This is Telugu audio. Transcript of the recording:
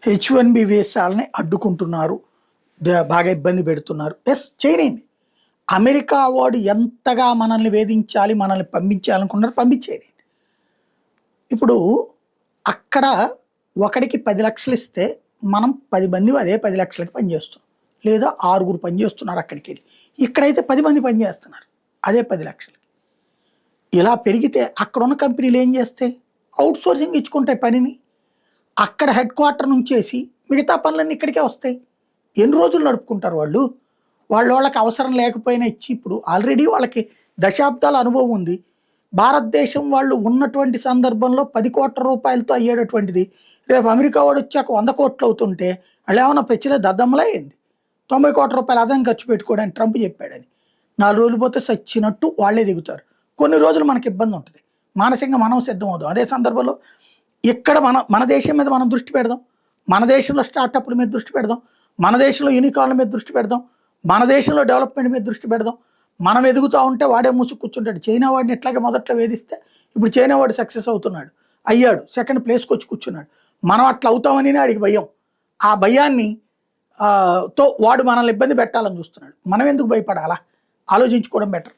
H1B వీసాలని అడ్డుకుంటున్నారు. బాగా ఇబ్బంది పెడుతున్నారు. యెస్ చేయనియండి. అమెరికా వాడు ఎంతగా మనల్ని వేధించాలి, మనల్ని పంపించాలనుకున్నారో పంపించేయండి. ఇప్పుడు అక్కడ ఒకడికి 10,00,000 ఇస్తే మనం 10 మంది అదే 10,00,000కి పనిచేస్తున్నాం. లేదా 6గురు పనిచేస్తున్నారు అక్కడికెళ్ళి. ఇక్కడైతే 10 మంది పనిచేస్తున్నారు అదే 10,00,000కి. ఇలా పెరిగితే అక్కడున్న కంపెనీలు ఏం చేస్తాయి? ఔట్‌సోర్సింగ్ ఇచ్చుకుంటాయి పనిని. అక్కడ హెడ్ క్వార్టర్ నుంచేసి మిగతా పనులన్నీ ఇక్కడికే వస్తాయి. ఎన్ని రోజులు నడుపుకుంటారు వాళ్ళు? వాళ్ళకి అవసరం లేకపోయినా ఇచ్చి ఇప్పుడు ఆల్రెడీ వాళ్ళకి దశాబ్దాల అనుభవం ఉంది. భారతదేశం వాళ్ళు ఉన్నటువంటి సందర్భంలో 10,00,00,000 రూపాయలతో అయ్యేటటువంటిది రేపు అమెరికా వాడు వచ్చాక 100,00,00,000 అవుతుంటే వాళ్ళేమన్నా పెచ్చిలే దద్దమ్మలా అయింది. 90,00,00,000 రూపాయలు అదనం ఖర్చు పెట్టుకోవడానికి ట్రంప్ చెప్పాడని. 4 రోజులు పోతే సచ్చినట్టు వాళ్ళే దిగుతారు. కొన్ని రోజులు మనకి ఇబ్బంది ఉంటుంది. మానసికంగా మనం సిద్ధమవుదాం. అదే సందర్భంలో ఇక్కడ మన దేశం మీద మనం దృష్టి పెడదాం. మన దేశంలో స్టార్టప్ల మీద దృష్టి పెడదాం. మన దేశంలో యూనికార్న్ల మీద దృష్టి పెడదాం. మన దేశంలో డెవలప్మెంట్ మీద దృష్టి పెడదాం. మనం ఎదుగుతూ ఉంటే వాడే మూసుకు కూర్చుంటాడు. చైనా వాడిని ఎట్లాగే మొదట్లో వేధిస్తే ఇప్పుడు చైనా వాడు సక్సెస్ అవుతున్నాడు, అయ్యాడు, సెకండ్ ప్లేస్కి వచ్చి కూర్చున్నాడు. మనం అట్లా అవుతామని వాడికి భయం. ఆ భయాన్ని తో వాడు మనల్ని ఇబ్బంది పెట్టాలని చూస్తున్నాడు. మనం ఎందుకు భయపడాలా? ఆలోచించుకోవడం బెటర్.